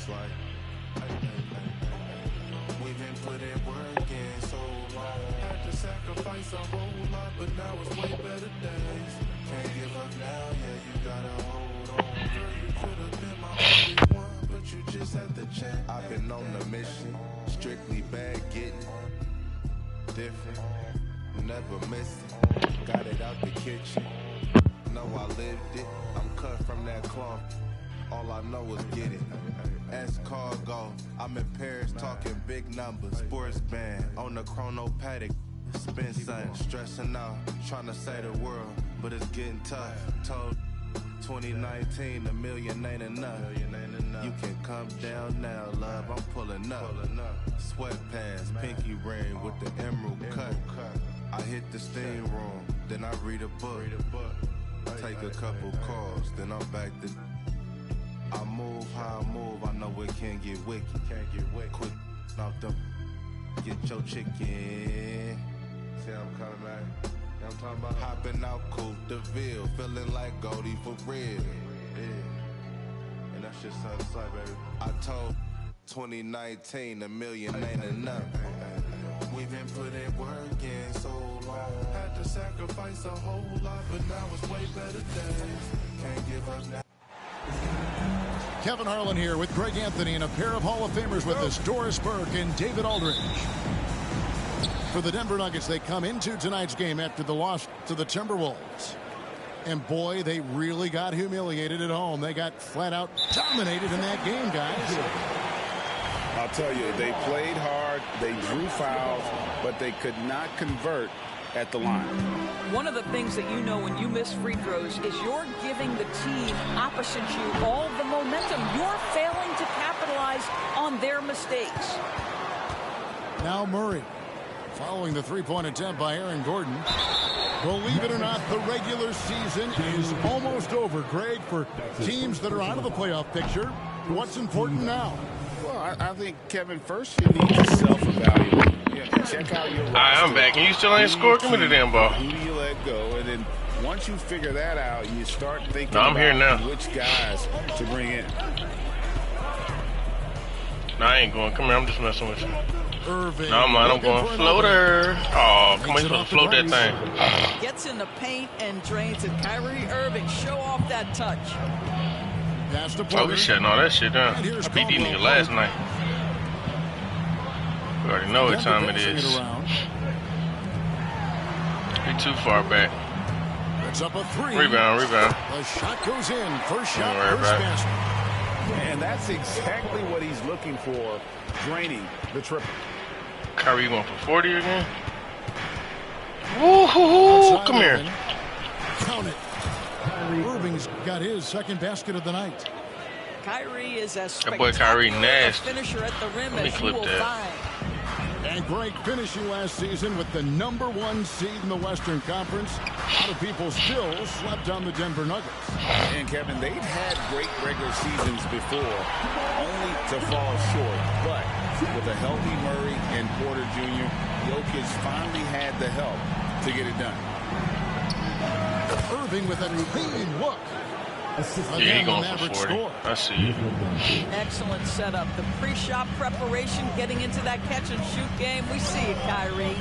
It's like, we've been putting work in so long. Had to sacrifice a whole lot, but now it's way better days. Can't give up now, yeah, you gotta hold on. Girl, you could have been my only one, but you just had to check. I've been on the mission, strictly bag getting different, never missing. Got it out the kitchen, know I lived it. I'm cut from that cloth, all I know is get it. As cargo, I'm in Paris talking big numbers. Sports band on the chrono paddock. Spin sun, stressing out, trying to say the world, but it's getting tough. Told 2019, a million ain't enough. You can come down now, love, I'm pulling up. Sweatpants, pinky ring with the emerald cut. I hit the steam room, then I read a book. Take a couple calls, then I'm back to. I move how I move, I know it can't get wicked. Quick off the. Get your chicken. See how I'm coming back? You know what I'm talking about? Hopping out Coupe de Ville, feeling like Goldie for real. Yeah. And that's just something sight, baby. I told 2019, a million ain't enough. We've been putting work in so long. Had to sacrifice a whole lot, but now it's way better days. Can't give up now. Kevin Harlan here with Greg Anthony and a pair of Hall of Famers with us, Doris Burke and David Aldridge. For the Denver Nuggets, they come into tonight's game after the loss to the Timberwolves. And boy, they really got humiliated at home. They got flat out dominated in that game, guys. I'll tell you, they played hard, they drew fouls, but they could not convert at the line. One of the things that you know when you miss free throws is you're giving the team opposite you all the momentum. You're failing to capitalize on their mistakes. Now Murray, following the three-point attempt by Aaron Gordon. Believe it or not, the regular season is almost over, Greg, for teams that are out of the playoff picture. What's important now? Well, I think, Kevin, first you need to self-evaluate. Check out your roster. I'm back, and you still ain't scored. Give me the damn ball. Who do you let go? And then once you figure that out, you start thinking I'm about here now. Which guys to bring in. No, I ain't going. Come here, I'm just messing with you. Irving. No, I'm not. I'm going floater. Oh, come on, you supposed to float that thing. Gets in the paint and drains it. Kyrie Irving, show off that touch. Oh, we shutting all that shit down. I beat these niggas last night. We already know what time it is. We too far back. It's up a three. Rebound. The shot goes in. First shot, first basket. And that's exactly what he's looking for, draining the triple. Kyrie going for 40 again? Woo-hoo-hoo! Come here. Count it. Irving's got his second basket of the night. Kyrie is as That boy Kyrie nasty. finisher at the rim Let me as you clip will that. find. And Greg finishing last season with the #1 seed in the Western Conference. A lot of people still slept on the Denver Nuggets. And Kevin, they've had great regular seasons before, only to fall short. But with a healthy Murray and Porter Jr., Jokic finally had the help to get it done. Irving with a clean look. Yeah, he going for 40. I see you. Excellent setup. The pre-shot preparation, getting into that catch-and-shoot game. We see it, Kyrie.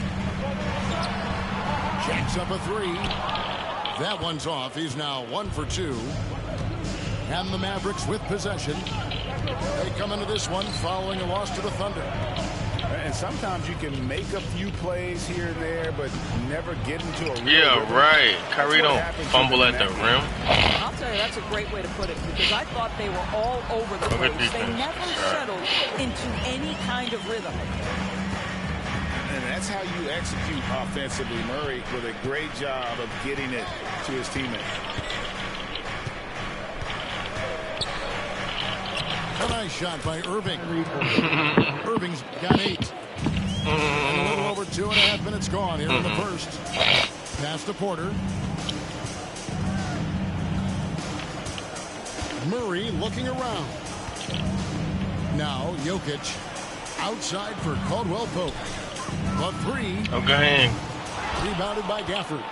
Jacks up a three. That one's off. He's now 1 for 2. And the Mavericks with possession. They come into this one following a loss to the Thunder. And sometimes you can make a few plays here and there, but never get into a real rhythm. Right. Kyrie don't fumble at the rim. I'll tell you, that's a great way to put it, because I thought they were all over the place. They never settled into any kind of rhythm. And that's how you execute offensively. Murray with a great job of getting it to his teammates. A nice shot by Irving. Irving's got 8. And a little over 2.5 minutes gone here in the first. Pass to Porter. Murray looking around. Now Jokic outside for Caldwell Pope. A 3. Okay. Rebounded by Gafford.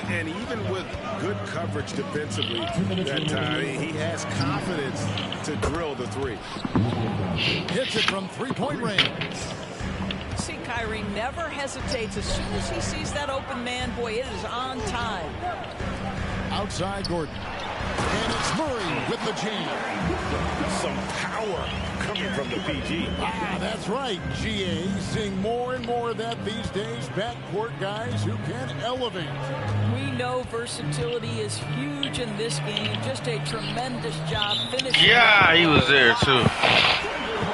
And even with good coverage defensively that time, he has confidence to drill the three. Hits it from three-point range. See, Kyrie never hesitates. As soon as he sees that open man, boy, it is on time. Outside Gordon. And it's Murray with the jam. Some power coming from the PG. That's right, GA. Seeing more and more of that these days. Backcourt guys who can elevate. We know versatility is huge in this game. Just a tremendous job finishing. Yeah, he was there too.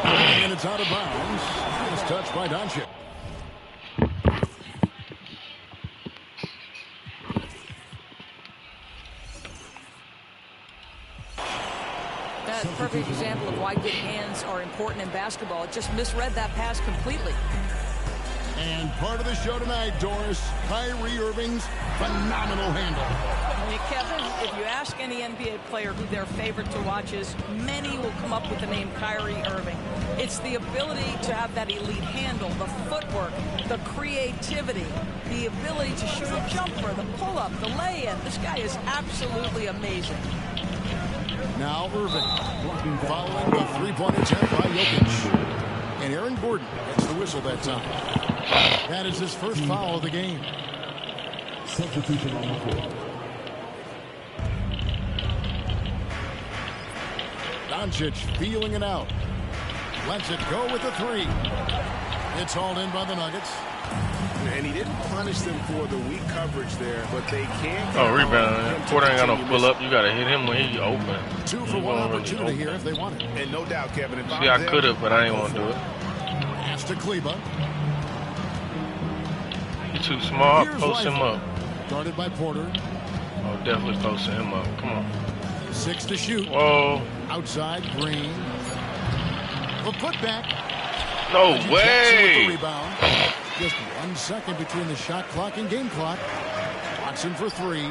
And it's out of bounds. It's touched by Doncic. That's a perfect example of why good hands are important in basketball. It just misread that pass completely. And part of the show tonight, Doris, Kyrie Irving's phenomenal handle. Kevin, if you ask any NBA player who their favorite to watch is, many will come up with the name Kyrie Irving. It's the ability to have that elite handle, the footwork, the creativity, the ability to shoot a jumper, the pull-up, the lay-in. This guy is absolutely amazing. Now Irving following the three-point attempt by Jokic. And Aaron Gordon gets the whistle that time. That is his first foul of the game. Substitution on the floor. Doncic feeling it out. Lets it go with the three. It's hauled in by the Nuggets. And he didn't punish them for the weak coverage there, but they can't. Oh, rebound. Porter ain't got no pull up. You got to hit him when he's open. 2 for 1 opportunity here if they want it. And no doubt, Kevin. If See, I could have, but I didn't want to do it. Pass to Kleber. He's too small. Post him up. Guarded by Porter. Oh, definitely posting him up. Come on. 6 to shoot. Whoa. Outside Green. The putback. No way. Rebound. Just 1 second between the shot clock and game clock. Watson for 3.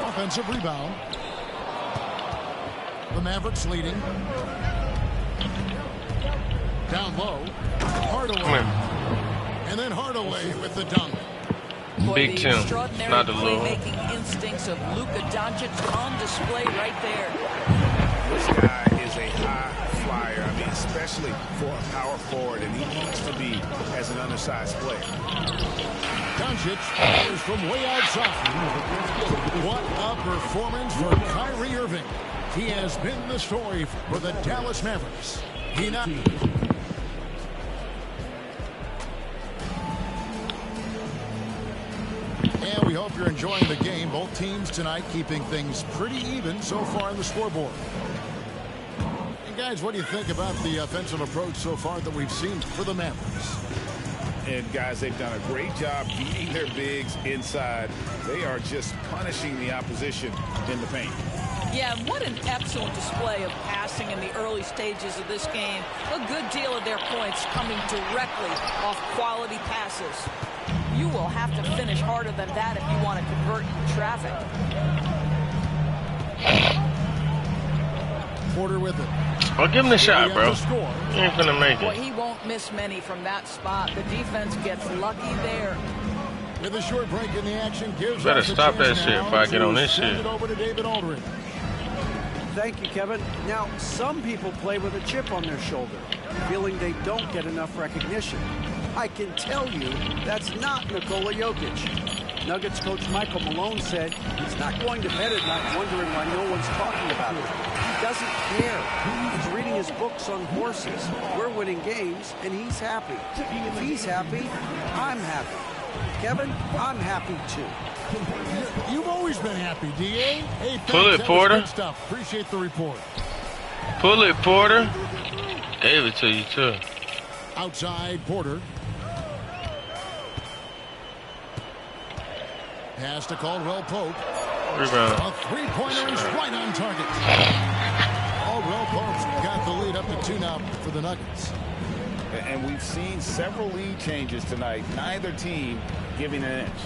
Offensive rebound. The Mavericks leading. Down low. Hardaway. And then Hardaway with the dunk. Big Tim, not the little. Playmaking instincts of Luka Doncic on display right there. This guy is a high flyer. I mean, especially for a power forward, and he needs to be as an undersized player. Doncic fires from way outside. What a performance for Kyrie Irving. He has been the story for the Dallas Mavericks. He not. And we hope you're enjoying the game. Both teams tonight keeping things pretty even so far on the scoreboard. And guys, what do you think about the offensive approach so far that we've seen for the Mavericks? And guys, they've done a great job beating their bigs inside. They are just punishing the opposition in the paint. Yeah, what an excellent display of passing in the early stages of this game. A good deal of their points coming directly off quality passes. You will have to finish harder than that if you want to convert traffic. Porter with it. Oh, give him the shot, bro. He ain't gonna make Well, it. he won't miss many from that spot. The defense gets lucky there. With a short break in the action, gives Better us a stop that chance shit now if I get on to this send shit. it over to David Aldridge. Thank you, Kevin. Now, some people play with a chip on their shoulder, feeling they don't get enough recognition. I can tell you that's not Nikola Jokic. Nuggets coach Michael Malone said he's not going to bed at night wondering why no one's talking about it. He doesn't care. He's reading his books on horses. We're winning games, and he's happy. If he's happy, I'm happy. Kevin, I'm happy too. You've always been happy, DA. Hey, Pull it, Porter. Good stuff. Appreciate the report. Pull it, Porter. Gave it to you, too. Outside, Porter. Pass to Caldwell Pope. Rebound. A three-pointer is right on target. Caldwell Pope's got the lead up to 2 now for the Nuggets. And we've seen several lead changes tonight. Neither team giving an inch.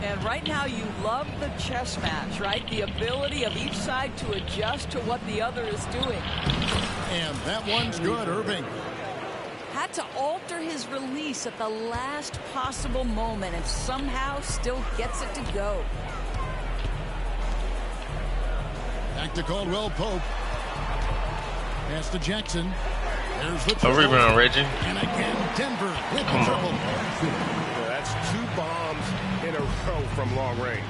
And right now you love the chess match, right? The ability of each side to adjust to what the other is doing. And that one's good, Irving. Had to alter his release at the last possible moment and somehow still gets it to go. Back to Caldwell Pope. Pass to Jackson. There's the triple. A rebound, Reggie. And again, Denver with the triple. Yeah, that's 2 bombs in a row from long range.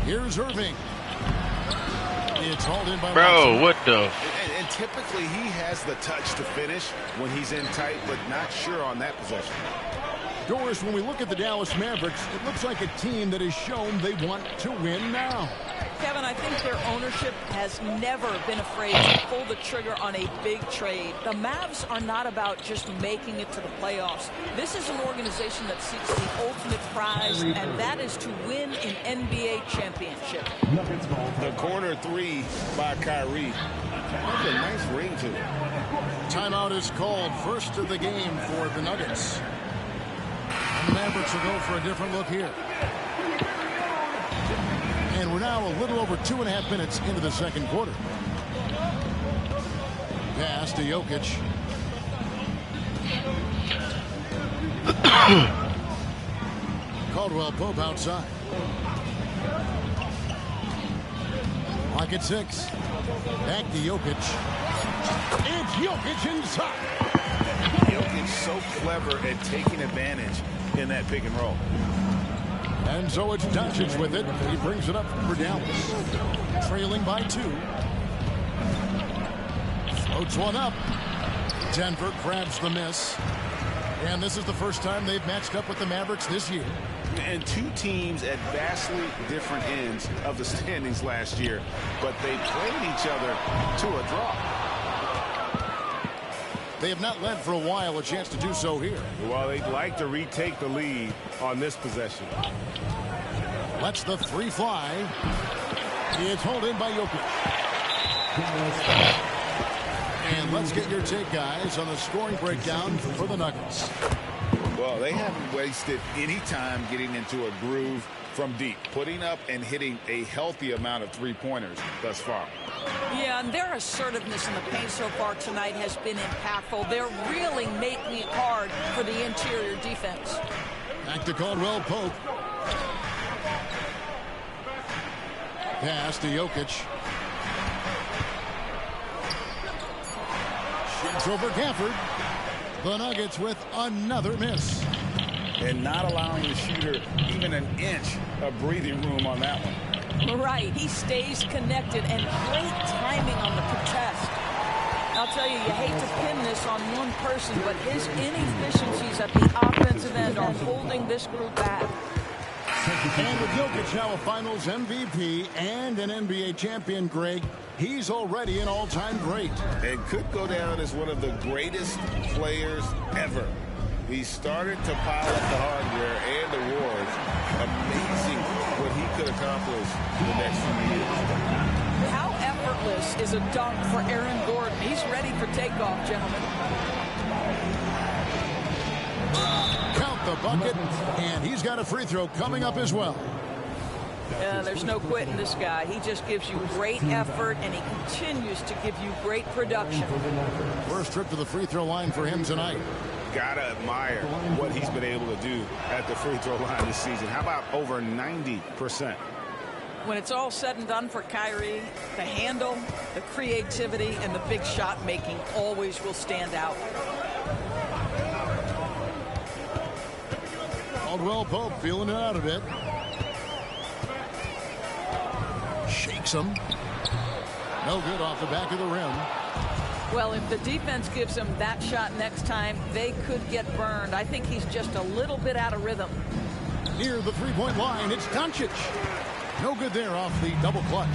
Here's Irving. It's hauled in by Bro, what the? And typically he has the touch to finish when he's in tight, but not sure on that possession. Doris, when we look at the Dallas Mavericks, it looks like a team that has shown they want to win now. Kevin, I think their ownership has never been afraid to pull the trigger on a big trade. The Mavs are not about just making it to the playoffs. This is an organization that seeks the ultimate prize, and that is to win an NBA championship. The corner 3 by Kyrie. That's a nice ring to it. Timeout is called. First of the game for the Nuggets. And the Mavericks will go for a different look here. And we're now a little over 2.5 minutes into the second quarter. Pass to Jokic. Caldwell Pope outside. Lock at 6. Back to Jokic. It's Jokic inside. Jokic so clever at taking advantage in that pick and roll. And so it's Doncic with it. He brings it up for Dallas. Trailing by 2. Floats one up. Denver grabs the miss. And this is the first time they've matched up with the Mavericks this year. And 2 teams at vastly different ends of the standings last year, but they played each other to a draw. They have not led for a while. A chance to do so here. Well, they'd like to retake the lead on this possession. Lets the 3 fly. It's hauled in by Jokic. And let's get your take, guys, on the scoring breakdown for the Nuggets. Well, they haven't wasted any time getting into a groove from deep, putting up and hitting a healthy amount of 3-pointers thus far. Yeah, and their assertiveness in the paint so far tonight has been impactful. They're really making it hard for the interior defense. Back to Caldwell Pope. Pass to Jokic. Shoots over Gafford. The Nuggets with another miss. And not allowing the shooter even an inch of breathing room on that one. Right. He stays connected, and great timing on the contest. I'll tell you hate to pin this on one person, but his inefficiencies at the offensive end are holding this group back. And with Jokic now a Finals MVP and an NBA champion, Greg, he's already an all-time great. And could go down as one of the greatest players ever. He started to pile up the hardware and awards. Amazing what he could accomplish in the next few years. How effortless is a dunk for Aaron Gordon? He's ready for takeoff, gentlemen. Count the bucket, and he's got a free throw coming up as well. There's no quitting this guy. He just gives you great effort, and he continues to give you great production. First trip to the free throw line for him tonight. Gotta admire what he's been able to do at the free throw line this season. How about over 90%? When it's all said and done for Kyrie, the handle, the creativity, and the big shot making always will stand out. Caldwell Pope feeling it out a bit. Shakes him. No good off the back of the rim. Well, if the defense gives him that shot next time, they could get burned. I think he's just a little bit out of rhythm. Near the three-point line, it's Doncic. No good there off the double clutch.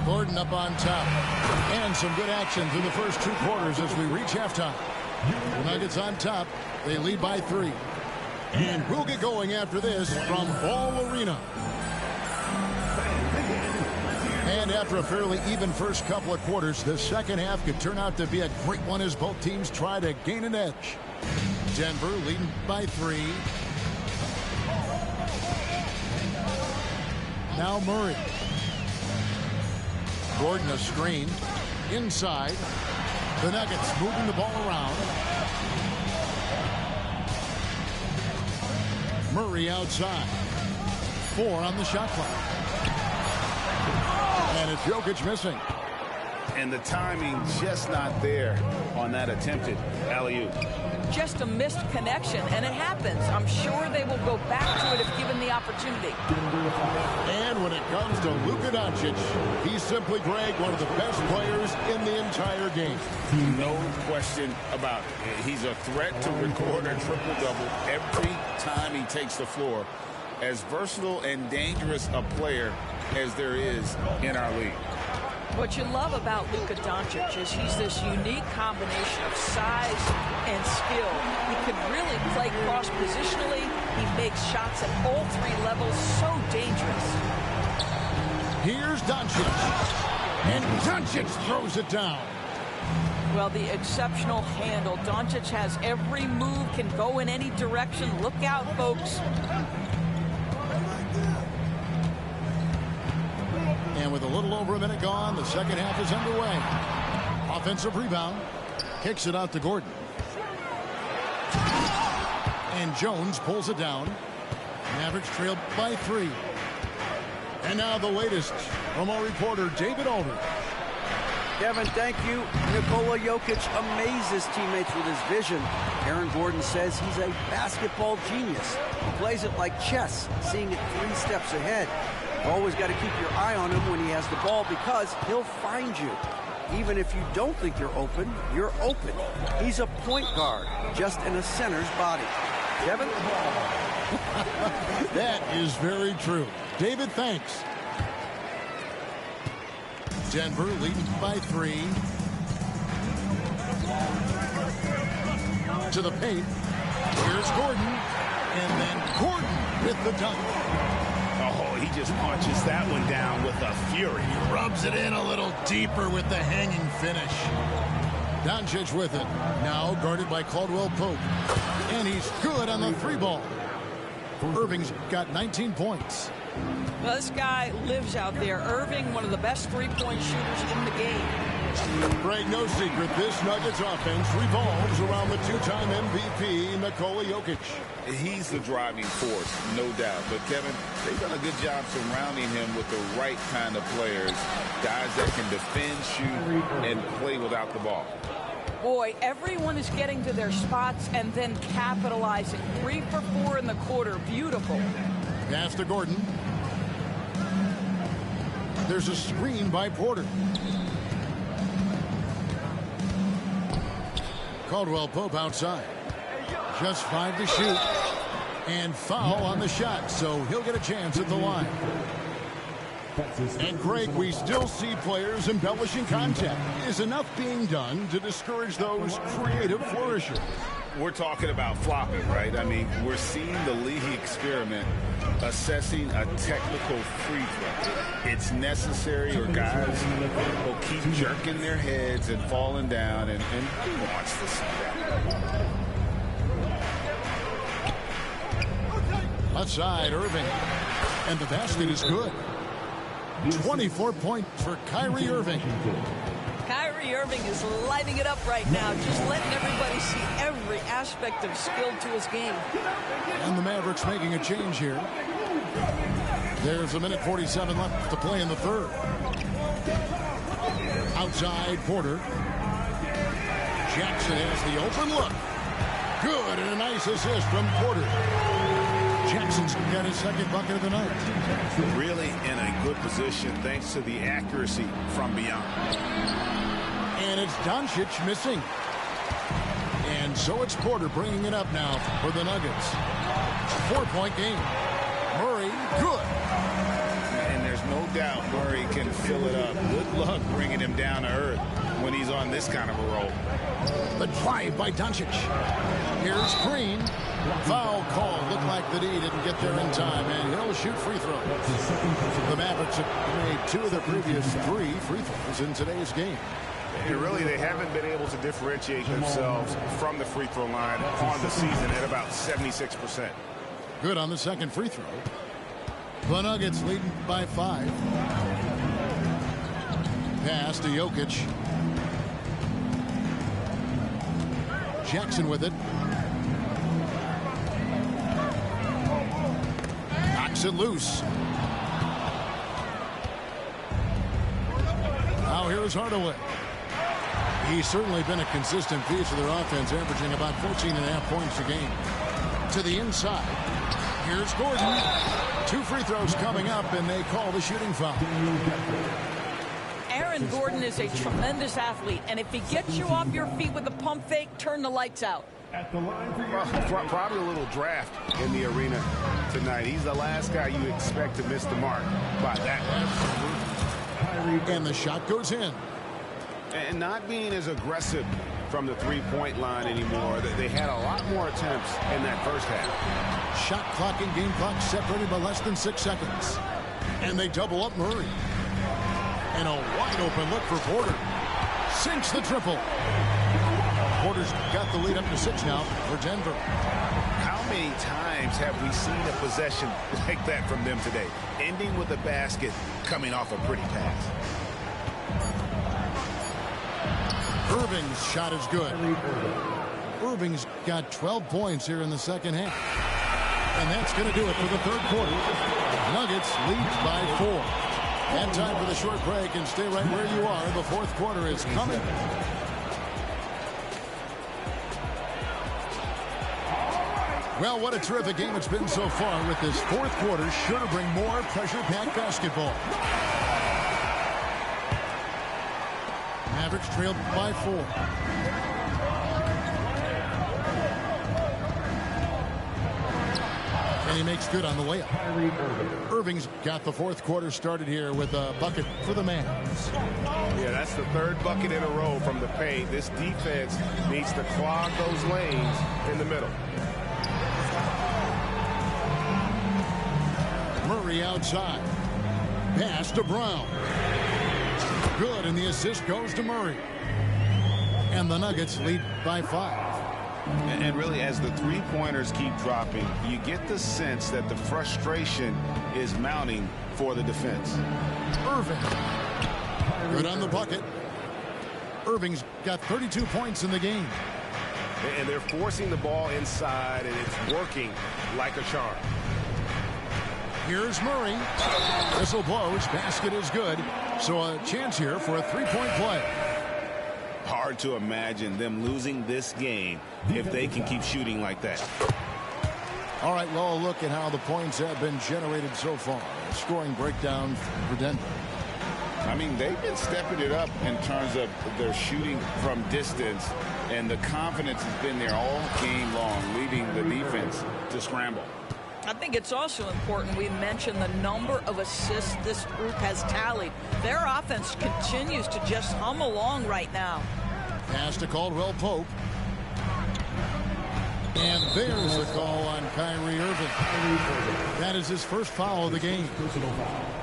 Gordon up on top. And some good action through the first 2 quarters as we reach halftime. The Nuggets on top. They lead by 3. And we'll get going after this from Ball Arena. And after a fairly even first couple of quarters, the second half could turn out to be a great one as both teams try to gain an edge. Denver leading by 3. Now Murray. Gordon a screen. Inside. The Nuggets moving the ball around. Murray outside. 4 on the shot clock. And it's Jokic missing. And the timing just not there on that attempted alley-oop. Just a missed connection, and it happens. I'm sure they will go back to it if given the opportunity. And when it comes to Luka Doncic, he's simply, Greg, one of the best players in the entire game. No question about it. He's a threat to record a triple-double every time he takes the floor. As versatile and dangerous a player as there is in our league. What you love about Luka Doncic is he's this unique combination of size and skill. He can really play cross-positionally. He makes shots at all 3 levels. So dangerous. Here's Doncic. And Doncic throws it down. Well, the exceptional handle. Doncic has every move, can go in any direction. Look out, folks. And with a little over a minute gone, the second half is underway. Offensive rebound. Kicks it out to Gordon. And Jones pulls it down. Mavericks trailed by 3. And now the latest from our reporter, David Aldridge. Kevin, thank you. Nikola Jokic amazes teammates with his vision. Aaron Gordon says he's a basketball genius. He plays it like chess, seeing it 3 steps ahead. Always got to keep your eye on him when he has the ball because he'll find you. Even if you don't think you're open, you're open. He's a point guard, just in a center's body. Kevin? That is very true. David, thanks. Denver leading by 3. To the paint. Here's Gordon. And then Gordon with the dunk. Oh, he just punches that one down with a fury. He rubs it in a little deeper with the hanging finish. Doncic with it. Now guarded by Caldwell Pope. And he's good on the 3-ball. Irving's got 19 points. Well, this guy lives out there. Irving, one of the best 3-point shooters in the game. Greg, no secret, this Nuggets offense revolves around the 2-time MVP, Nikola Jokic. He's the driving force, no doubt. But, Kevin, they've done a good job surrounding him with the right kind of players, guys that can defend, shoot, and play without the ball. Boy, everyone is getting to their spots and then capitalizing. 3 for 4 in the quarter. Beautiful. Pass to Gordon. There's a screen by Porter. Caldwell Pope outside. Just 5 to shoot. And foul on the shot, so he'll get a chance at the line. And Greg, we still see players embellishing contact. Is enough being done to discourage those creative flourishes? We're talking about flopping, right? I mean, we're seeing the league experiment assessing a technical free throw. It's necessary, or guys will keep jerking their heads and falling down, and who wants to see that? Outside, Irving. And the basket is good. 24 points for Kyrie Irving. Kyrie Irving is lighting it up right now, just letting everybody see every aspect of skill to his game. And the Mavericks making a change here. There's a minute 47 left to play in the third. Outside, Porter. Jackson has the open look. Good, and a nice assist from Porter. Jackson's got his second bucket of the night. Really in a good position thanks to the accuracy from beyond. And it's Doncic missing. And so it's Porter bringing it up now for the Nuggets. 4-point game. Murray, good. And there's no doubt Murray can fill it up. Good luck bringing him down to earth when he's on this kind of a roll. The drive by Doncic. Here's Green. Foul call. Looked like that he didn't get there in time, and he'll shoot free throws. The Mavericks have made 2 of their previous 3 free throws in today's game. And really, they haven't been able to differentiate themselves from the free throw line on the season at about 76%. Good on the second free throw. The Nuggets leading by 5. Pass to Jokic. Jackson with it. Kicks it loose. Now here's Hardaway. He's certainly been a consistent piece of their offense, averaging about 14.5 points a game. To the inside. Here's Gordon. 2 free throws coming up, and they call the shooting foul. Aaron Gordon is a tremendous athlete, and if he gets you off your feet with a pump fake, turn the lights out. Probably a little draft in the arena tonight. He's the last guy you expect to miss the mark by that much. And the shot goes in. And not being as aggressive from the three-point line anymore. They had a lot more attempts in that first half. Shot clock and game clock separated by less than 6 seconds. And they double up Murray. And a wide open look for Porter. Sinks the triple. Porter's got the lead up to 6 now for Denver. How many times have we seen a possession like that from them today? Ending with a basket, coming off a pretty pass. Irving's shot is good. Irving's got 12 points here in the second half. And that's going to do it for the third quarter. Nuggets lead by 4. And time for the short break, and stay right where you are. The fourth quarter is coming. Well, what a terrific game it's been so far, with this fourth quarter sure to bring more pressure-packed basketball. Mavericks trailed by 4. And he makes good on the layup. Irving's got the fourth quarter started here with a bucket for the Mavs. Yeah, that's the third bucket in a row from the paint. This defense needs to clog those lanes in the middle. Murray outside. Pass to Brown. Good, and the assist goes to Murray. And the Nuggets lead by 5. And really, as the three-pointers keep dropping, you get the sense that the frustration is mounting for the defense. Irving. Good on the bucket. Irving's got 32 points in the game. And they're forcing the ball inside, and it's working like a charm. Here's Murray. Whistle blows. Basket is good. So a chance here for a three-point play. Hard to imagine them losing this game if they can keep shooting like that. All right, well, a look at how the points have been generated so far. A scoring breakdown for Denver. I mean, they've been stepping it up in terms of their shooting from distance, and the confidence has been there all game long, leading the defense to scramble. I think it's also important we mention the number of assists this group has tallied. Their offense continues to just hum along right now. Pass to Caldwell Pope. And there's the call on Kyrie Irving. That is his first foul of the game.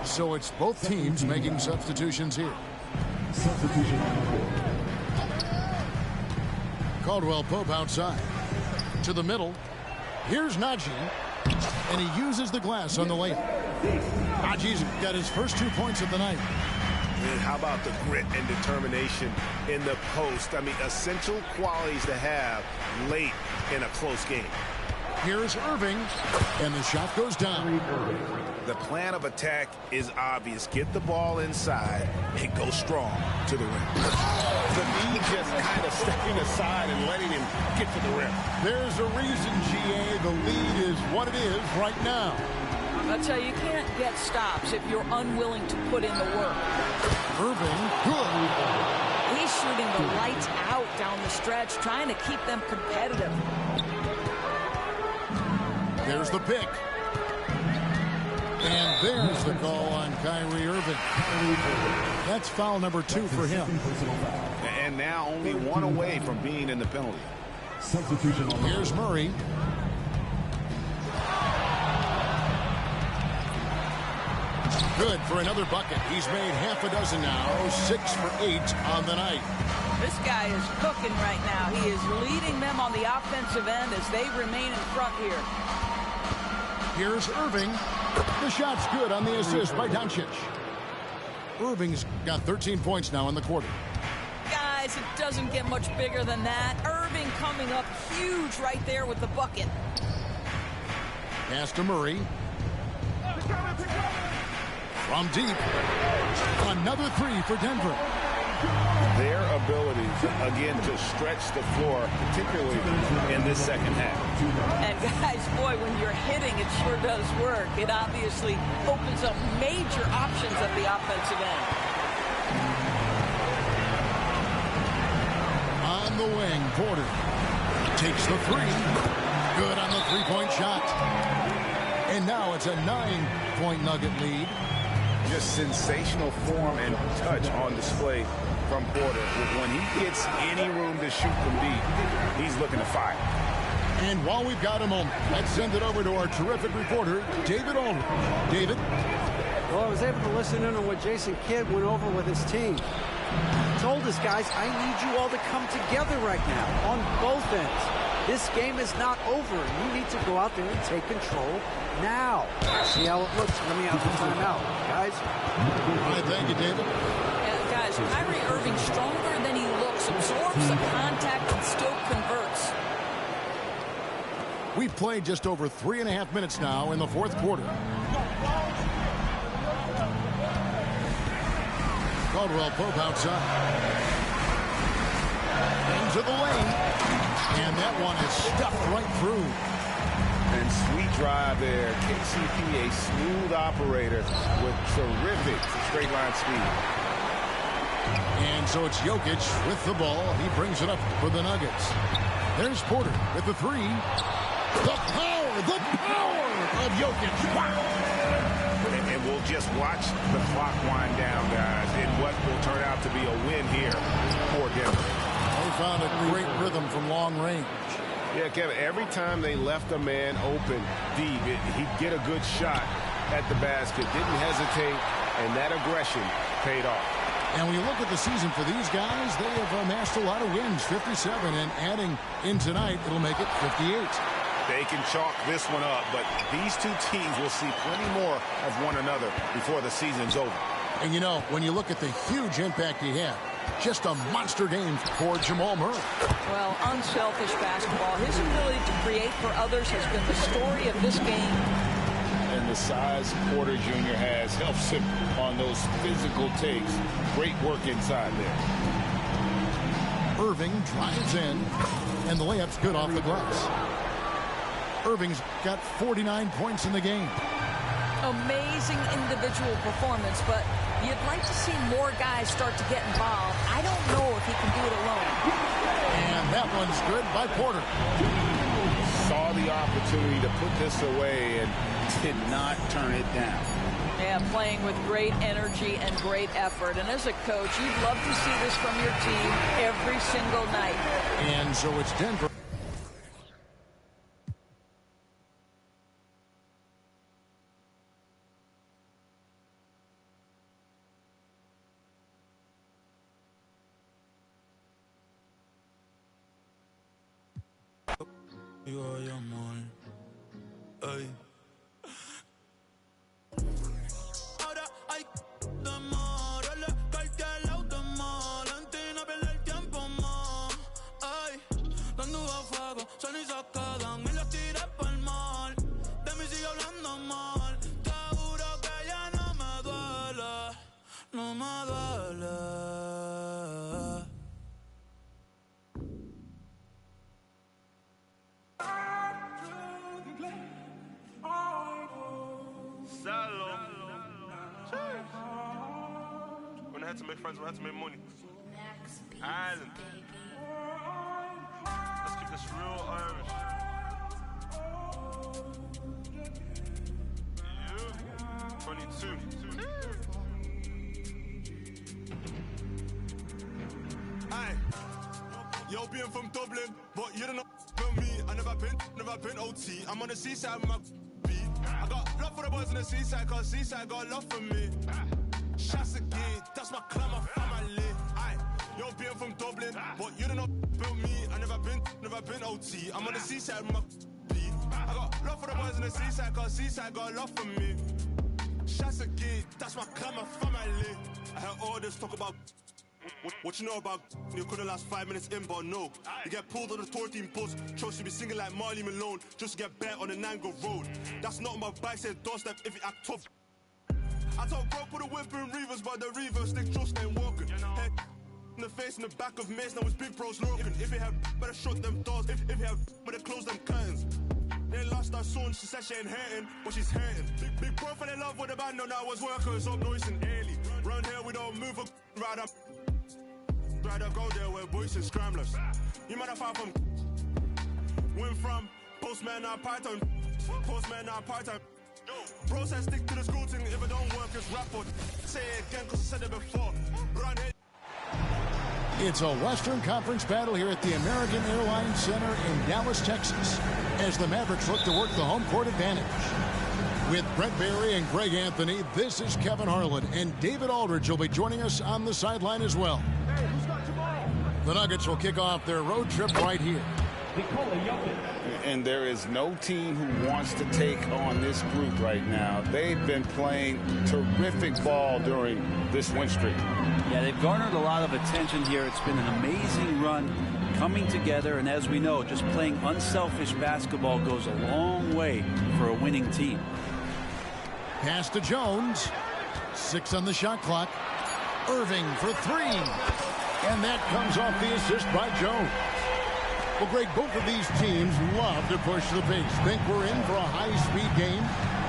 So it's both teams making substitutions here. Caldwell Pope outside. To the middle. Here's Najee. And he uses the glass on the layup. Najee's got his first 2 points of the night. And how about the grit and determination in the post? I mean, essential qualities to have late in a close game. Here's Irving, and the shot goes down. The plan of attack is obvious. Get the ball inside and go strong to the rim. The knee just kind of stepping aside and letting him get to the rim. There's a reason, GA. The lead is what it is right now. I'll tell you, you can't get stops if you're unwilling to put in the work. Irving, good. He's shooting the lights out down the stretch, trying to keep them competitive. There's the pick. And there's the call on Kyrie Irving. That's foul number 2 for him. And now only one away from being in the penalty. Here's Murray. Good for another bucket. He's made half a dozen now. 6 for 8 on the night. This guy is cooking right now. He is leading them on the offensive end as they remain in front here. Here's Irving. The shot's good on the assist by Doncic. Irving's got 13 points now in the quarter. Guys, it doesn't get much bigger than that. Irving coming up huge right there with the bucket. Pass to Murray. From deep, another three for Denver. Their ability, again, to stretch the floor, particularly in this second half. And guys, boy, when you're hitting, it sure does work. It obviously opens up major options at the offensive end. On the wing, Porter takes the three. Good on the three-point shot. And now it's a 9-point Nugget lead. Just sensational form and touch on display from Porter. When he gets any room to shoot from deep, he's looking to fire. And while we've got a moment, let's send it over to our terrific reporter, David Aldridge. David? Well, I was able to listen in on what Jason Kidd went over with his team. He told us, guys, I need you all to come together right now on both ends. This game is not over. You need to go out there and take control now. See how it looks coming out the timeout. Guys? All right, thank you, David. Guys, Kyrie Irving stronger than he looks, absorbs the contact and still converts. We've played just over 3.5 minutes now in the fourth quarter. Caldwell Pope outside. Into the lane. And that one is stuffed right through. And sweet drive there. KCP, a smooth operator with terrific straight line speed. And so it's Jokic with the ball. He brings it up for the Nuggets. There's Porter with the three. The power of Jokic. Wow. And we'll just watch the clock wind down, guys, in what will turn out to be a win here for Denver. They found a great rhythm from long range. Yeah, Kevin, every time they left a man open deep, he'd get a good shot at the basket. Didn't hesitate, and that aggression paid off. And when you look at the season for these guys, they have amassed a lot of wins, 57, and adding in tonight, it'll make it 58. They can chalk this one up, but these two teams will see plenty more of one another before the season's over. And you know, when you look at the huge impact he had, just a monster game for Jamal Murray. Well, unselfish basketball. His ability to create for others has been the story of this game. And the size Porter Jr. has helps him on those physical takes. Great work inside there. Irving drives in, and the layup's good off the glass. Irving's got 49 points in the game. Amazing individual performance, but you'd like to see more guys start to get involved. I don't know if he can do it alone. And that one's good by Porter. Saw the opportunity to put this away and did not turn it down. Yeah, playing with great energy and great effort. And as a coach, you'd love to see this from your team every single night. And so it's Denver. Ahora hay temor, cualquier auto mal, en ti no pierde el tiempo más. Ay, dando a fuego, son y sacadan y los tiré pa'l mal. De mí sigue hablando mal, te juro que ya no me duele, no me duele. When I had to make friends, I had to make money. Island. Let's keep this real Irish. Yeah. 22. Aye. Yo, being from Dublin, but you don't know me. I never been OT. I'm on the seaside with my beat. I got love for the boys on the seaside, cause seaside got love for me. Shots again, that's my clan, my family. Aye, yo, being from Dublin, but you don't know me. I never been OT. I'm on the seaside with my beat. I got love for the boys on the seaside, cause seaside got love for me. Shots again, that's my clan, my family. I heard all this talk about What you know about you couldn't last 5 minutes in, but no. You get pulled on the tour team bus, chose to be singing like Marley Malone, just to get bet on the Nango Road. That's not on my bike, said doorstep if you act tough. I told bro put a whip in Reavers, but the Reavers stick trust ain't walking. Head in the face, in the back of Mace, now it's big bros looking. If you have better shut them doors, if you have better close them curtains. They lost our son, she said she ain't hurting, but she's hurting. Big bro fell in love with the band, no, now I was workers up noise and early. Round here we don't move a rather go there where boys and scramblers. You might have found from went from postman or Python, postman or Python. Bro said stick to the school thing, if it don't work it's rap or say it again cause I said it before. Round here. It's a Western Conference battle here at the American Airlines Center in Dallas, Texas, as the Mavericks look to work the home court advantage. With Brent Barry and Greg Anthony, this is Kevin Harlan, and David Aldridge will be joining us on the sideline as well. Hey, who's got tomorrow? The Nuggets will kick off their road trip right here. And there is no team who wants to take on this group right now. They've been playing terrific ball during this win streak. Yeah, they've garnered a lot of attention here. It's been an amazing run coming together. And as we know, just playing unselfish basketball goes a long way for a winning team. Pass to Jones. 6 on the shot clock. Irving for 3. And that comes off the assist by Jones. Well, Greg, both of these teams love to push the pace. Think we're in for a high-speed game?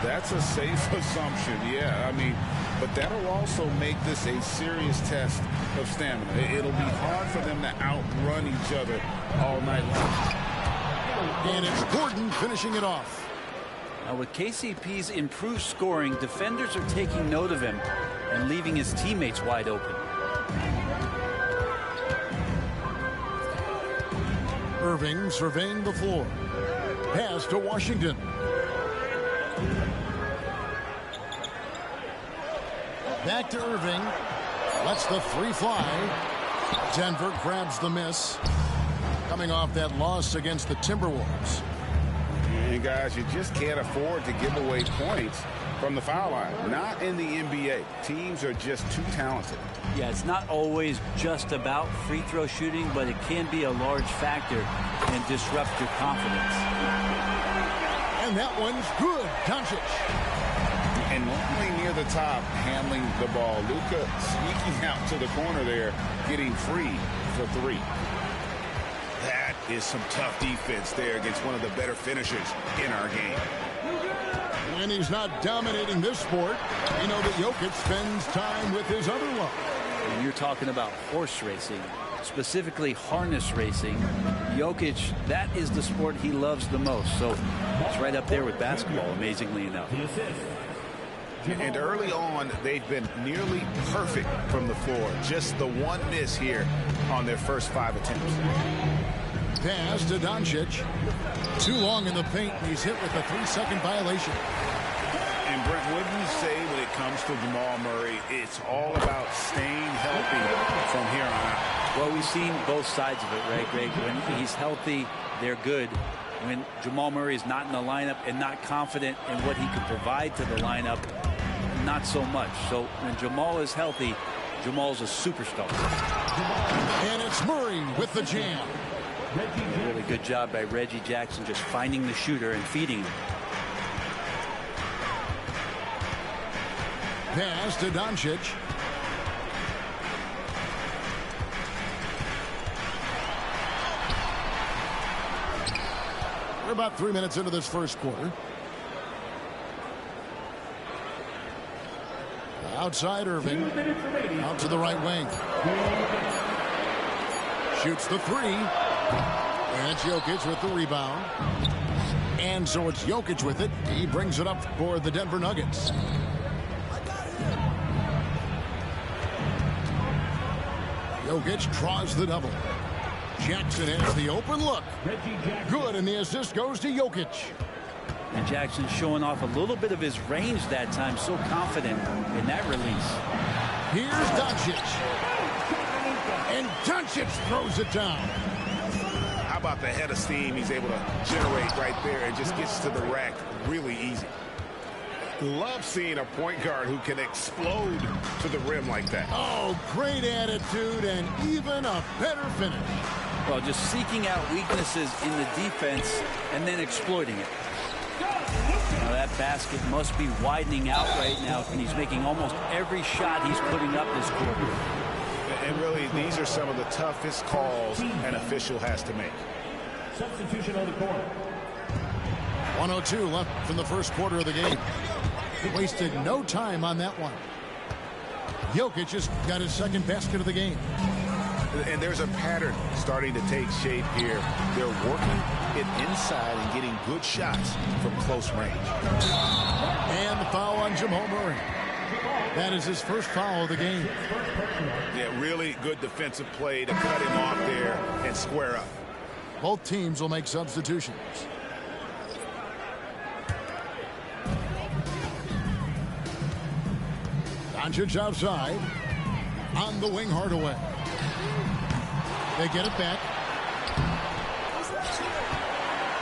That's a safe assumption, yeah. I mean, but that'll also make this a serious test of stamina. It'll be hard for them to outrun each other all night long. And it's Gordon finishing it off. Now, with KCP's improved scoring, defenders are taking note of him and leaving his teammates wide open. Irving surveying the floor. Pass to Washington. Back to Irving. Lets the 3 fly. Denver grabs the miss. Coming off that loss against the Timberwolves. And guys, you just can't afford to give away points from the foul line. Not in the NBA. Teams are just too talented. Yeah, it's not always just about free throw shooting, but it can be a large factor and disrupt your confidence. And that one's good. Doncic. And only near the top, handling the ball. Luka sneaking out to the corner there, getting free for 3. That is some tough defense there against one of the better finishers in our game. When he's not dominating this sport, you know that Jokic spends time with his other love. When you're talking about horse racing, specifically harness racing, Jokic, that is the sport he loves the most. So it's right up there with basketball, amazingly enough. And early on, they've been nearly perfect from the floor. Just the one miss here on their first 5 attempts. Pass to Doncic. Too long in the paint. He's hit with a 3-second violation. And Brent, what do you say when it comes to Jamal Murray? It's all about staying healthy from here on out. Well, we've seen both sides of it, right, Greg? When he's healthy, they're good. When Jamal Murray is not in the lineup and not confident in what he can provide to the lineup, not so much. So when Jamal is healthy, Jamal's a superstar. And it's Murray with the jam. A really good job by Reggie Jackson just finding the shooter and feeding him. Pass to Doncic. We're about 3 minutes into this first quarter. Outside Irving. Out to the right wing. Shoots the 3. And it's Jokic with the rebound. And so it's Jokic with it. He brings it up for the Denver Nuggets. Jokic draws the double. Jackson has the open look. Good, and the assist goes to Jokic. And Jackson showing off a little bit of his range that time. So confident in that release. Here's Doncic. And Doncic throws it down. How about the head of steam he's able to generate right there and just gets to the rack really easy. Love seeing a point guard who can explode to the rim like that. Oh, great attitude and even a better finish. Well, just seeking out weaknesses in the defense and then exploiting it. Now that basket must be widening out right now, and he's making almost every shot he's putting up this quarter. And really, these are some of the toughest calls an official has to make. Substitution on the court. 1:02 left from the first quarter of the game. Wasted no time on that one. Jokic just got his second basket of the game. And there's a pattern starting to take shape here. They're working it inside and getting good shots from close range. And the foul on Jamal Murray. That is his first foul of the game. Yeah, really good defensive play to cut him off there and square up. Both teams will make substitutions. Doncic outside. On the wing, Hardaway. They get it back.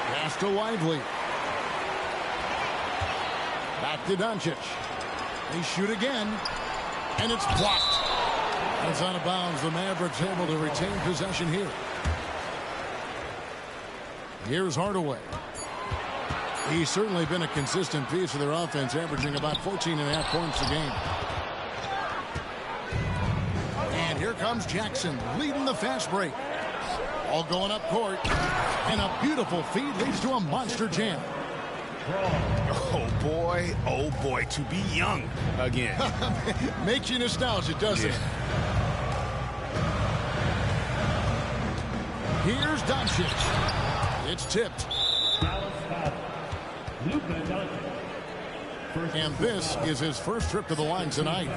Pass to Lively. Back to Doncic. They shoot again. And it's blocked. It's out of bounds. The Mavericks able to retain possession here. Here's Hardaway. He's certainly been a consistent piece of their offense, averaging about 14.5 points a game. And here comes Jackson, leading the fast break. All going up court. And a beautiful feed leads to a monster jam. Oh boy, to be young again. Makes you nostalgic, doesn't it? Here's Doncic. It's tipped. And this is his first trip to the line tonight.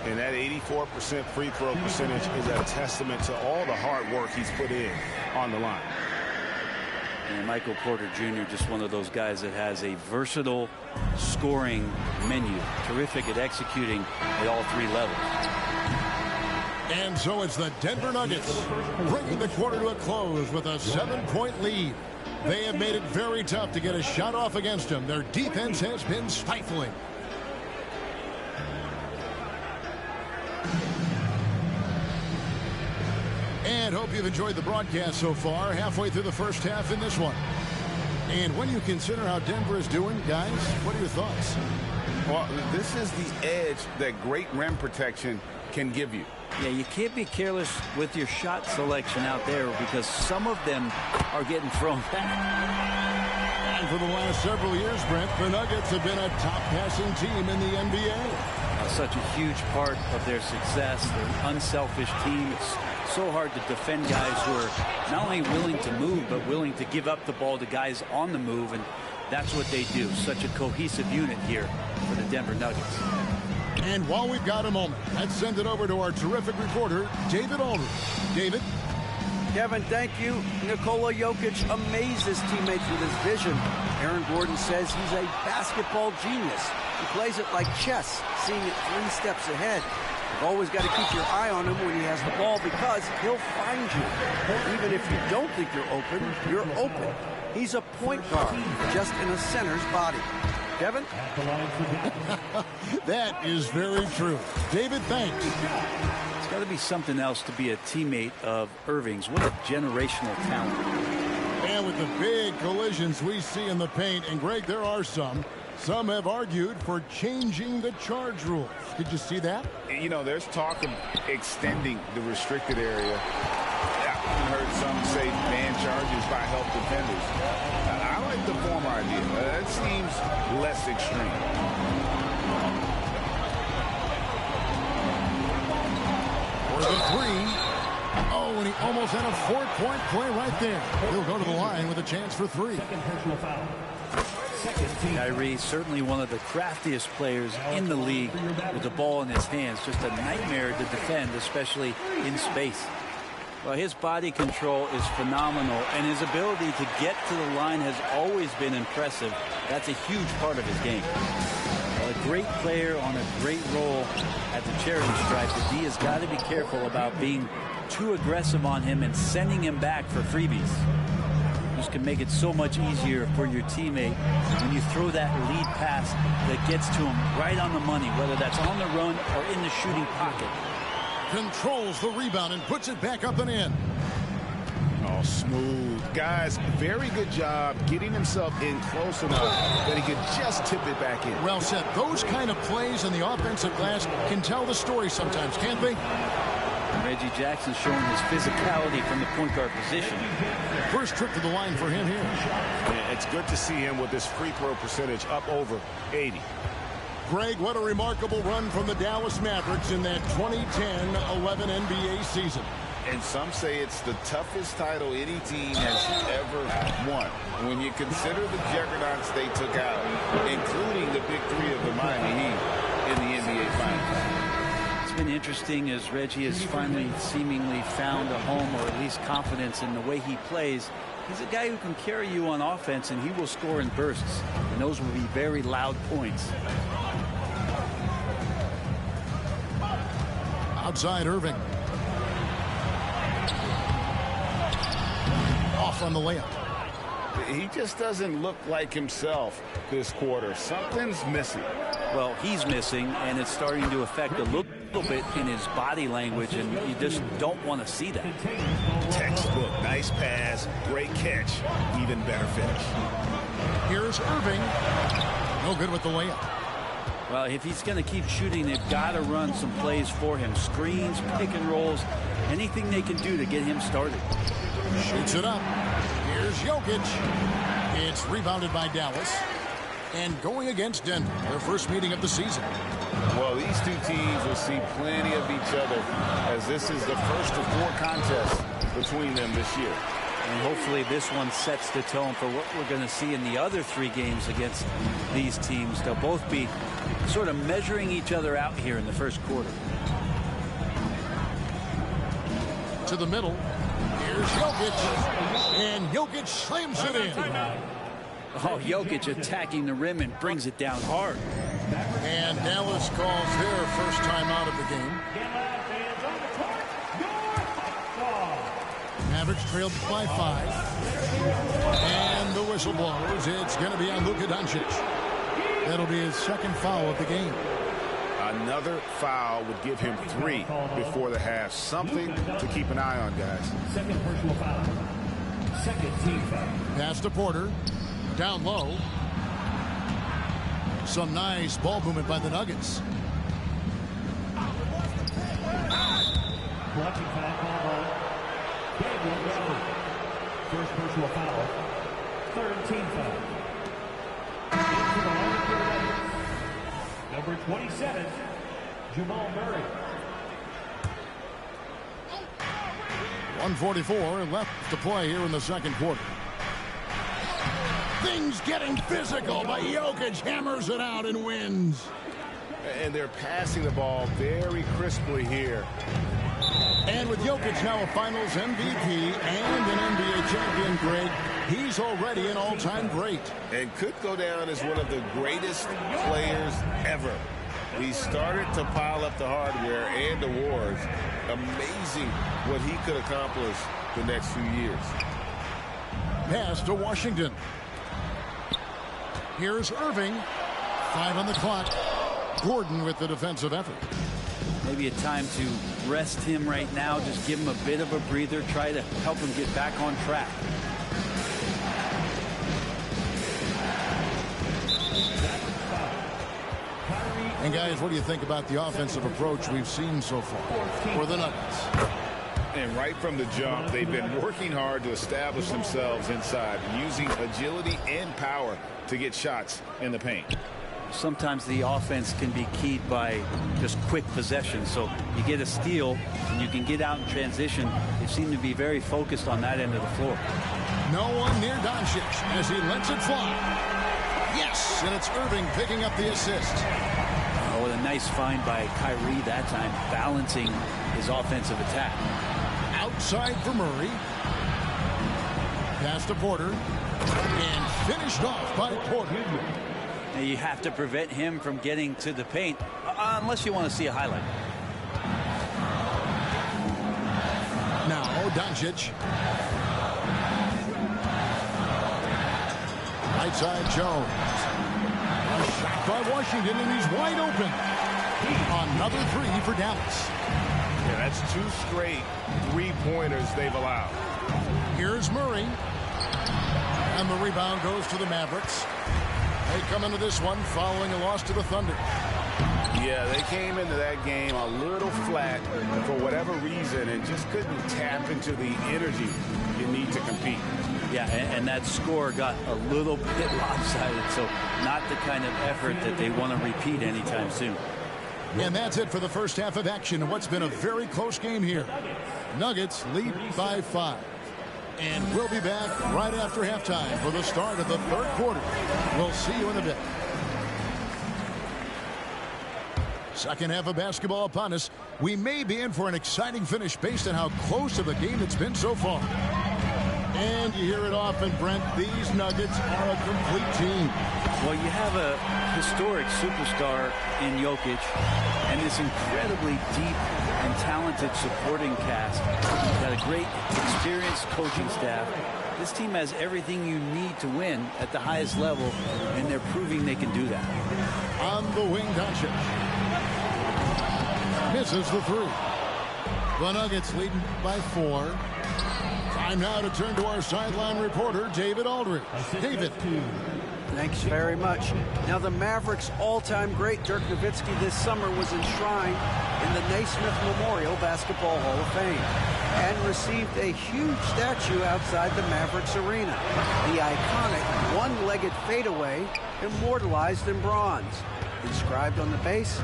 And that 84% free throw percentage is a testament to all the hard work he's put in on the line. And Michael Porter Jr., just one of those guys that has a versatile scoring menu. Terrific at executing at all three levels. And so it's the Denver Nuggets bringing the quarter to a close with a 7-point lead. They have made it very tough to get a shot off against them. Their defense has been stifling. And hope you've enjoyed the broadcast so far. Halfway through the first half in this one. And when you consider how Denver is doing, guys, what are your thoughts? Well, this is the edge that great rim protection can give you. Yeah, you can't be careless with your shot selection out there because some of them are getting thrown back. And for the last several years, Brent, the Nuggets have been a top passing team in the NBA. Such a huge part of their success. They're an unselfish team. It's so hard to defend guys who are not only willing to move, but willing to give up the ball to guys on the move, and that's what they do. Such a cohesive unit here for the Denver Nuggets. And while we've got a moment, let's send it over to our terrific reporter, David Aldridge. David? Kevin, thank you. Nikola Jokic amazes teammates with his vision. Aaron Gordon says he's a basketball genius. He plays it like chess, seeing it 3 steps ahead. You've always got to keep your eye on him when he has the ball because he'll find you. Even if you don't think you're open. He's a point guard, just in a center's body. Kevin? That is very true. David, thanks. It's got to be something else to be a teammate of Irving's. What a generational talent. And with the big collisions we see in the paint, and Greg, there are some have argued for changing the charge rules. Did you see that? You know, there's talk of extending the restricted area. I've heard some say ban charges by help defenders. I like the former idea. That seems less extreme. For the 3. Oh, and he almost had a 4-point play right there. He'll go to the line with a chance for 3. Kyrie, certainly one of the craftiest players in the league with the ball in his hands. Just a nightmare to defend, especially in space. Well, his body control is phenomenal, and his ability to get to the line has always been impressive. That's a huge part of his game. Well, a great player on a great role at the charity stripe. The D has got to be careful about being too aggressive on him and sending him back for freebies. You just can make it so much easier for your teammate when you throw that lead pass that gets to him right on the money, whether that's on the run or in the shooting pocket. Controls the rebound and puts it back up and in. Oh, smooth. Guys, very good job getting himself in close enough that he could just tip it back in. Well said. Those kind of plays in the offensive glass can tell the story sometimes, can't they? Reggie Jackson showing his physicality from the point guard position. First trip to the line for him here. Yeah, it's good to see him with his free throw percentage up over 80. Greg, what a remarkable run from the Dallas Mavericks in that 2010-11 NBA season. And some say it's the toughest title any team has ever won. When you consider the juggernauts they took out, including the big three of the Miami Heat in the NBA Finals. It's been interesting as Reggie has finally seemingly found a home, or at least confidence in the way he plays. He's a guy who can carry you on offense, and he will score in bursts. And those will be very loud points. Outside Irving. Off on the layup. He just doesn't look like himself this quarter. Something's missing. Well, he's missing, and it's starting to affect a little bit in his body language, and you just don't want to see that. Textbook. Nice pass. Great catch. Even better finish. Here's Irving. No good with the layup. Well, if he's going to keep shooting, they've got to run some plays for him. Screens, pick and rolls, anything they can do to get him started. Shoots it up. Here's Jokic. It's rebounded by Dallas. And going against Denver, their first meeting of the season. Well, these two teams will see plenty of each other, as this is the first of 4 contests between them this year. And hopefully this one sets the tone for what we're going to see in the other 3 games against these teams. They'll both be sort of measuring each other out here in the first quarter. To the middle. Here's Jokic. And Jokic slams it in. Oh, Jokic attacking the rim and brings it down hard. And Dallas calls their first time out of the game. Mavericks trailed by 5. And the whistle blows. It's going to be on Luka Doncic. That'll be his second foul of the game. Another foul would give him 3 before the half. Something to keep an eye on, guys. Second personal foul. Second team foul. Pass to Porter. Down low. Some nice ball movement by the Nuggets. Blocking foul called on Daniel Gafford. First personal foul. Third team foul. Into the line for the Nuggets. Number 27, Jamal Murray. 1:44 left to play here in the second quarter. Things getting physical, but Jokic hammers it out and wins. And they're passing the ball very crisply here. And with Jokic now a Finals MVP and an NBA champion, Greg, he's already an all-time great. And could go down as one of the greatest players ever. He started to pile up the hardware and awards. Amazing what he could accomplish the next few years. Pass to Washington. Here's Irving. 5 on the clock. Gordon with the defensive effort. Maybe a time to rest him right now. Just give him a bit of a breather. Try to help him get back on track. And guys, what do you think about the offensive approach we've seen so far for the Nuggets? And right from the jump, they've been working hard to establish themselves inside, using agility and power to get shots in the paint. Sometimes the offense can be keyed by just quick possession. So you get a steal and you can get out in transition. They seem to be very focused on that end of the floor. No one near Doncic as he lets it fly. Yes, and it's Irving picking up the assist. Oh, what a nice find by Kyrie that time, balancing his offensive attack. Outside for Murray. Pass to Porter. And finished off by Porter. Now you have to prevent him from getting to the paint, unless you want to see a highlight. Now Doncic. Right side, Jones. A shot by Washington, and he's wide open. Another three for Dallas. Yeah, that's 2 straight three-pointers they've allowed. Here's Murray. And the rebound goes to the Mavericks. They come into this one following a loss to the Thunder. Yeah, they came into that game a little flat for whatever reason and just couldn't tap into the energy you need to compete. Yeah, and that score got a little bit lopsided, so not the kind of effort that they want to repeat anytime soon. And that's it for the first half of action in what's been a very close game here. Nuggets lead by 5. And we'll be back right after halftime for the start of the third quarter. We'll see you in a bit. Second half of basketball upon us. We may be in for an exciting finish based on how close of a game it's been so far. And you hear it often, Brent, these Nuggets are a complete team. Well, you have a historic superstar in Jokic and this incredibly deep and talented supporting cast. You've got a great, experienced coaching staff. This team has everything you need to win at the highest level, and they're proving they can do that. On the wing, Doncic misses the three. The Nuggets leading by 4. Time now to turn to our sideline reporter, David Aldridge. David. Thanks very much. Now, the Mavericks' all-time great Dirk Nowitzki this summer was enshrined in the Naismith Memorial Basketball Hall of Fame and received a huge statue outside the Mavericks arena. The iconic one-legged fadeaway immortalized in bronze. Inscribed on the base,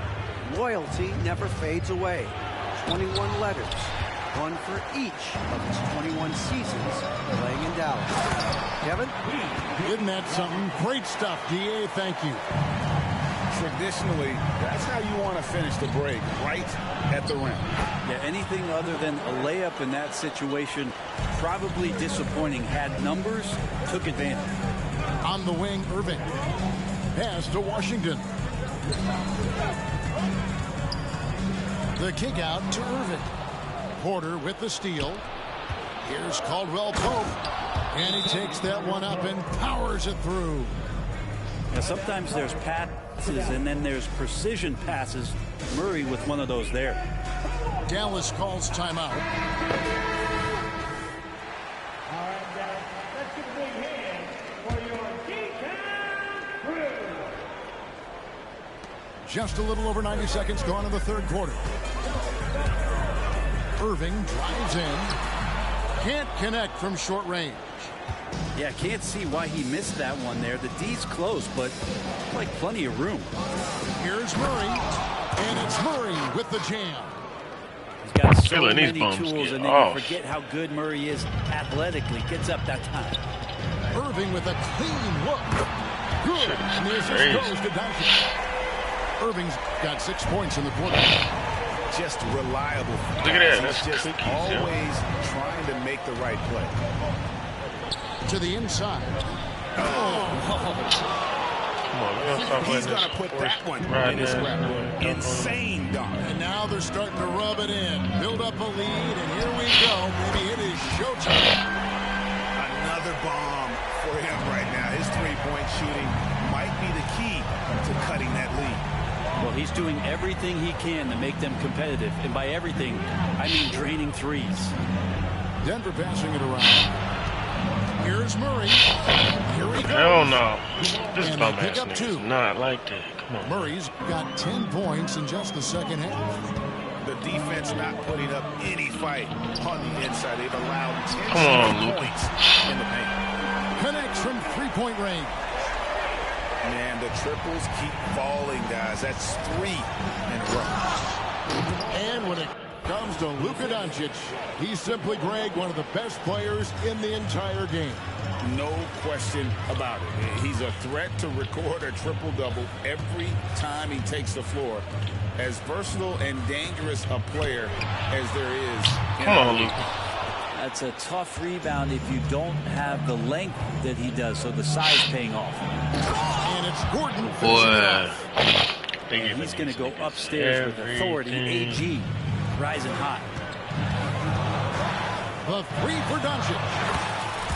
loyalty never fades away. 21 letters. One for each of his 21 seasons playing in Dallas. Kevin? Isn't that something? Great stuff, D.A. Thank you. Traditionally, that's how you want to finish the break, right at the rim. Yeah, anything other than a layup in that situation, probably disappointing. Had numbers, took advantage. On the wing, Irving. Pass to Washington. The kick out to Irving. Porter with the steal. Here's Caldwell Pope. And he takes that one up and powers it through. Now, sometimes there's passes and then there's precision passes. Murray with one of those there. Dallas calls timeout. Just a little over 90 seconds gone in the third quarter. Irving drives in. Can't connect from short range. Yeah, can't see why he missed that one there. The D's close, but like plenty of room. Here's Murray, and it's Murray with the jam. He's got so many tools, and then you forget how good Murray is athletically. Gets up that time. Irving with a clean look. Good. And the assist goes to Doncic. Irving's got 6 points in the quarter. Just reliable. Look at that. He's just always trying to make the right play. To the inside. He's going to put that one in his scrapbook. Insane dunk. And now they're starting to rub it in. Build up a lead, and here we go. Maybe it is showtime. Another bomb for him right now. His three-point shooting might be the key to cutting that lead. Well, he's doing everything he can to make them competitive. And by everything, I mean draining threes. Denver passing it around. Here's Murray. Here he goes. Hell no. This and bum pick ass up nigga 2. is not like that. Come on. Murray's got 10 points in just the second half. The defense not putting up any fight on the inside. They've allowed 10 points in the paint. Connects from three-point range. Man, the triples keep falling, guys. That's 3 in a row. And when it comes to Luka Doncic, he's simply, Greg, one of the best players in the entire game. No question about it. He's a threat to record a triple-double every time he takes the floor. As versatile and dangerous a player as there is. Come on, Luka. That's a tough rebound if you don't have the length that he does, so the size paying off. And it's Gordon. Boy. He's going to go upstairs with authority. AG rising high. The three for Doncic.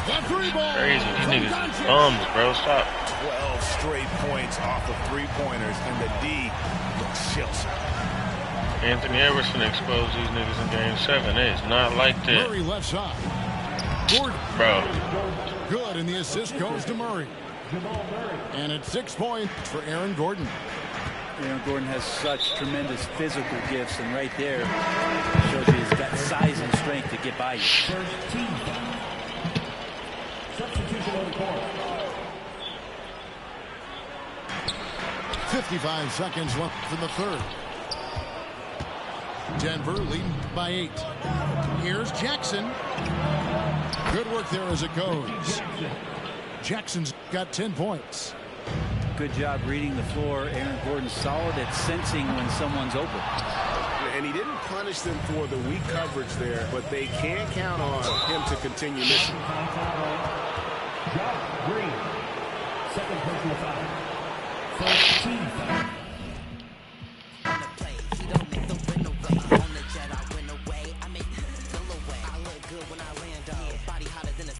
The three ball. Crazy. These niggas is bums, bro. Stop. 12 straight points off of three-pointers, and the D looks sheltered. Anthony Everson exposed these niggas in Game 7. It's not like that. Murray left side. Gordon. Bro. Good, and the assist goes to Murray. And it's 6 points for Aaron Gordon. Aaron Gordon has such tremendous physical gifts, and right there shows you he's got size and strength to get by you. Substitution on the court. 55 seconds left in the third. Denver leading by 8. Here's Jackson. Good work there as it goes. Jackson's got 10 points. Good job reading the floor. Aaron Gordon's solid at sensing when someone's open. And he didn't punish them for the weak coverage there, but they can't count on him to continue missing. Josh Green, second personal foul. First team foul.